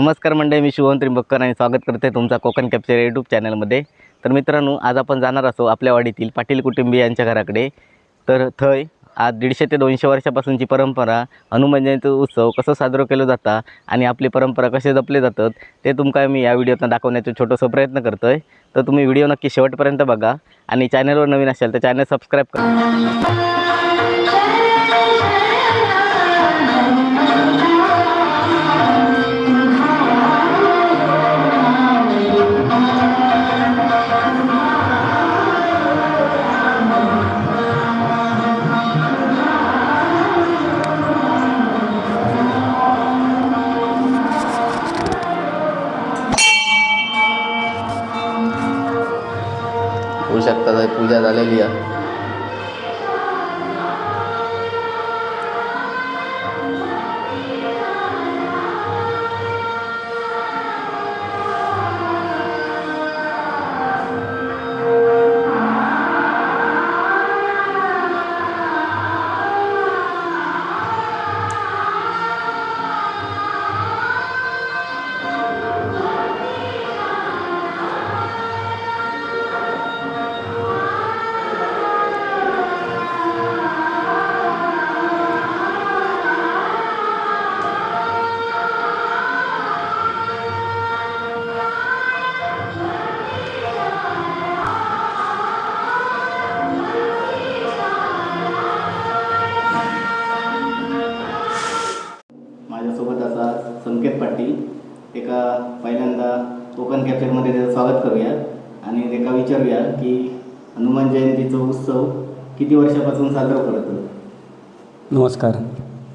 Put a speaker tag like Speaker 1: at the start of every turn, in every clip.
Speaker 1: नमस्कार मंडळी, मी शुभम त्रिंबककर आणि स्वागत करते तुमचा कोकण कॅप्चर यूट्यूब चॅनलमध्ये। तर मित्रांनो, आज आपण जाणार असो आपल्या वाडीतील पाटील कुटुंबीयांच्या घराकडे। तर थय आज 150 ते 200 वर्षापासूनची परंपरा हनुमान जयंती उत्सव कसं साजरा केला जाता आणि आपली परंपरा कसे जपले जातात ते तुमका मी या व्हिडिओतून दाखवण्याचा छोटासा प्रयत्न करतोय। तर तुम्ही व्हिडिओ नक्की शेवटपर्यंत बघा आणि चॅनलवर नवीन असाल तर चॅनल सबस्क्राइब करा। होऊ शकता पूजा झालेली आहे। माझ्यासोबत असा संकेत पाटील एका पहिल्यांदा कोकण कॅप्चरमध्ये त्याचं स्वागत करूया आणि एका विचारूया की हनुमान जयंतीचा उत्सव किती वर्षापासून साजरा करतो।
Speaker 2: नमस्कार,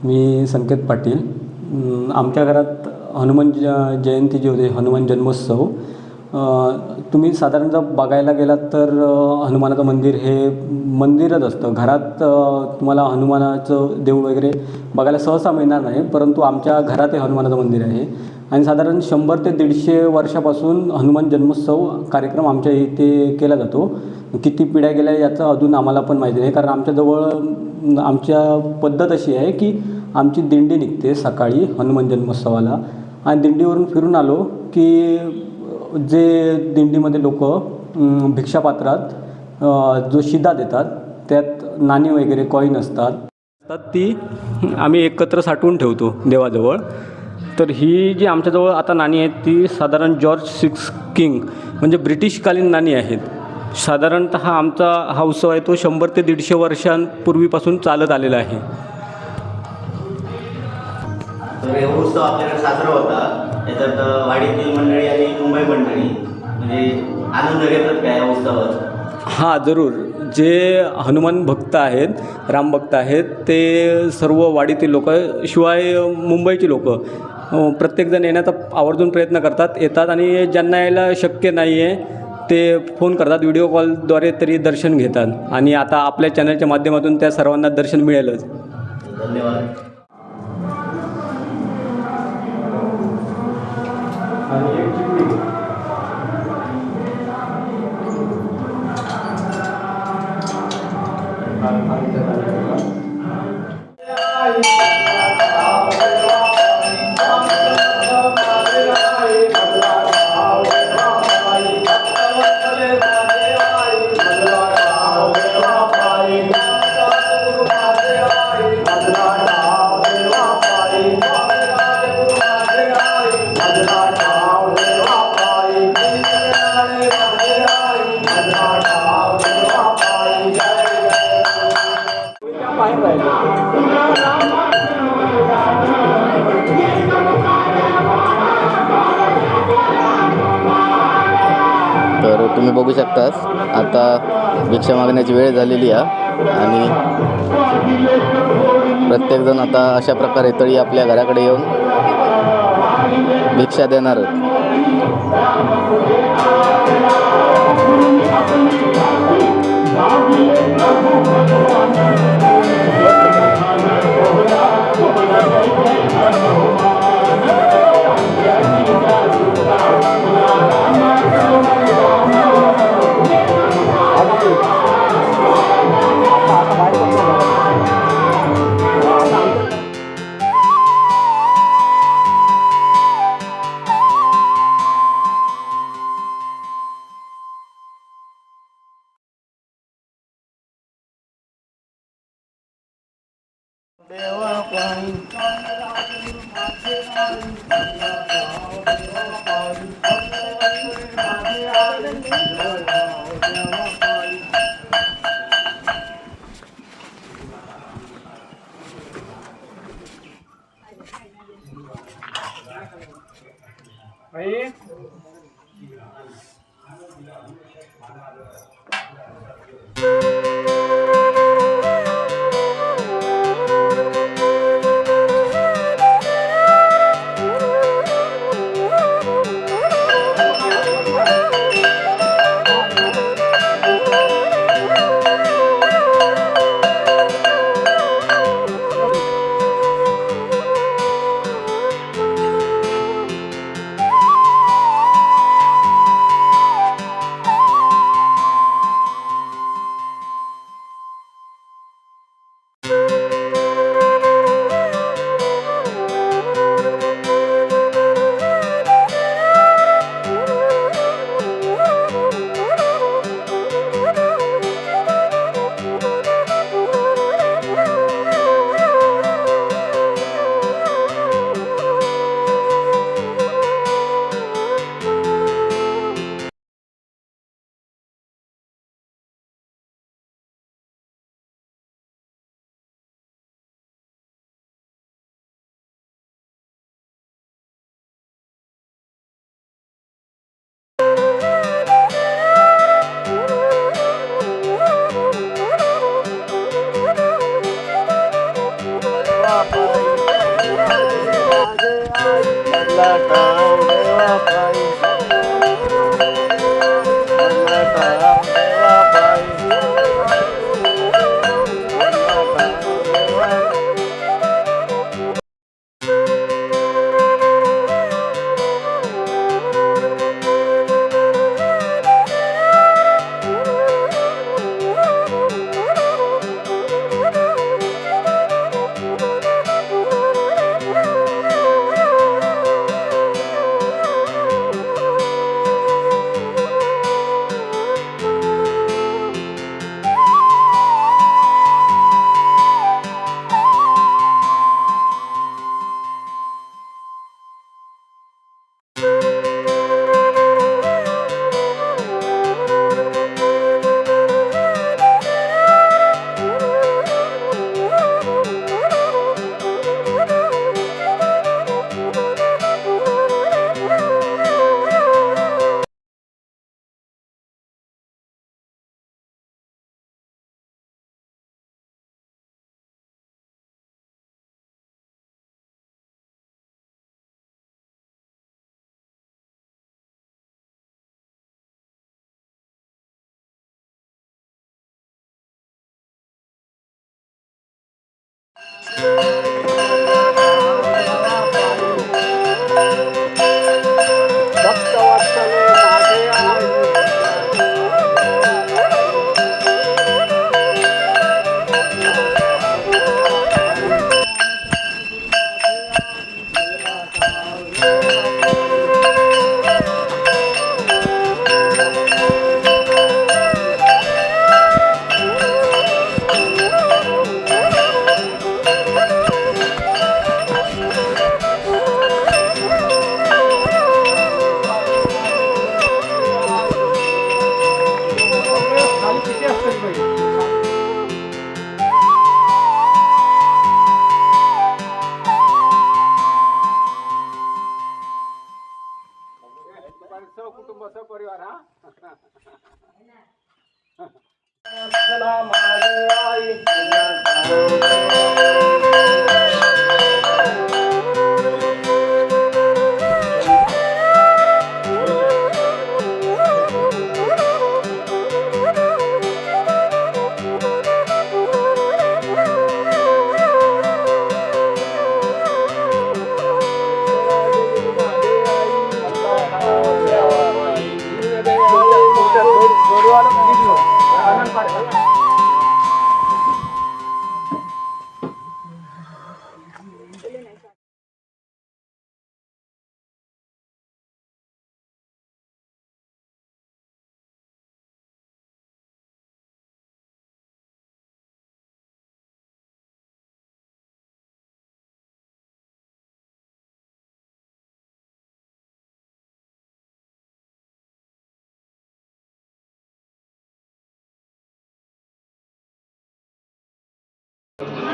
Speaker 2: मी संकेत पाटील। आमच्या घरात हनुमान जयंती जी होते, हनुमान जन्मोत्सव, तुम्ही साधारणतः बघायला गेलात तर हनुमानाचं मंदिर हे मंदिरच असतं। घरात तुम्हाला हनुमानाचं देऊळ वगैरे बघायला सहसा मिळणार नाही, परंतु आमच्या घरात हे हनुमानाचं मंदिर आहे आणि साधारण 100 ते 150 वर्षापासून हनुमान जन्मोत्सव कार्यक्रम आमच्या इथे केला जातो। किती पिढ्या गेल्या याचं अजून आम्हाला पण माहिती नाही, कारण आमच्याजवळ आमच्या पद्धत अशी आहे की आमची दिंडी निघते सकाळी हनुमान जन्मोत्सवाला आणि दिंडीवरून फिरून आलो की जे दिंडीमध्ये लोक भिक्षापात्रात जो शिदा देतात त्यात नाणी वगैरे कॉईन असतात ती आम्ही एकत्र साठवून ठेवतो देवाजवळ। तर ही जी आमच्याजवळ आता नाणी आहेत ती साधारण जॉर्ज 6 किंग म्हणजे ब्रिटिशकालीन नाणी आहेत। साधारणतः आमचा हा उत्सव आहे तो 100 ते 150 वर्षांपूर्वीपासून चालत आलेला आहे।
Speaker 1: तर हे उत्सव आपल्याकडे साजरा होता, त्याच्यात वाडीतील मंडळी आणि मुंबई मंडळी म्हणजे आनंद घेतात काय या उत्सवात?
Speaker 2: हां, जरूर। जे हनुमान भक्त आहेत, राम भक्त आहेत, ते सर्व वाडीतील लोक, शिवाय मुंबईची लोक प्रत्येकजण येण्याचा आवर्जून प्रयत्न करतात, येतात आणि ज्यांना यायला शक्य नाही आहे ते फोन करतात, व्हिडिओ कॉलद्वारे तरी दर्शन घेतात आणि आता आपल्या चॅनलच्या माध्यमातून त्या सर्वांना दर्शन मिळेलच।
Speaker 1: धन्यवाद। तर तुम्ही बघू शकताच आता भिक्षा मागण्याची वेळ झालेली आहे आणि प्रत्येकजण आता अशा प्रकारे तरी आपल्या घराकडे येऊन भिक्षा देणार।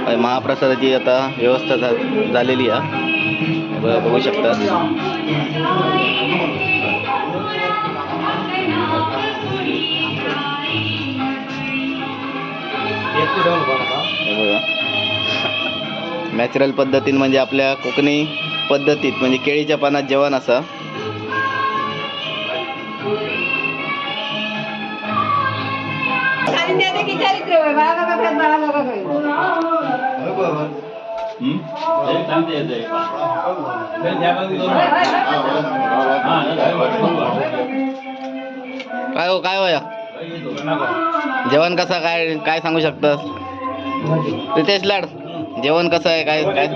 Speaker 1: महाप्रसादाची आता व्यवस्था झालेली आहे. बघू शकता. नॅचरल पद्धतीने म्हणजे आपल्या कोकणी पद्धतीत म्हणजे केळीच्या पानात जेवण असा. काय हो काय होया जेवण कसं काय काय सांगू शकतास रितेश लाड? जेवण कसं आहे काय काय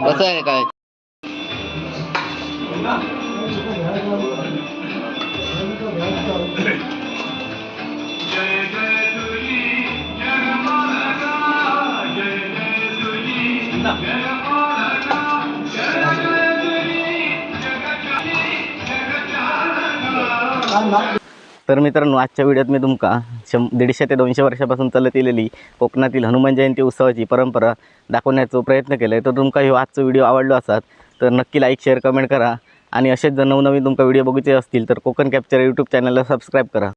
Speaker 1: कसं आहे काय? तर मित्रांनो, आजच्या व्हिडिओत मी तुमका 150 ते 200 वर्षापासून चालत आलेली कोकणातील हनुमान जयंती उत्सवाची परंपरा दाखवण्याचा प्रयत्न केला आहे. तर तुमका ह्यो आजचा व्हिडिओ आवडलो असाल तर नक्की लाईक शेअर कमेंट करा आणि असेच जर नवनवीन तुमका व्हिडिओ बघायचे असतील तर कोकण कॅप्चर यूट्यूब चॅनलला सबस्क्राईब करा.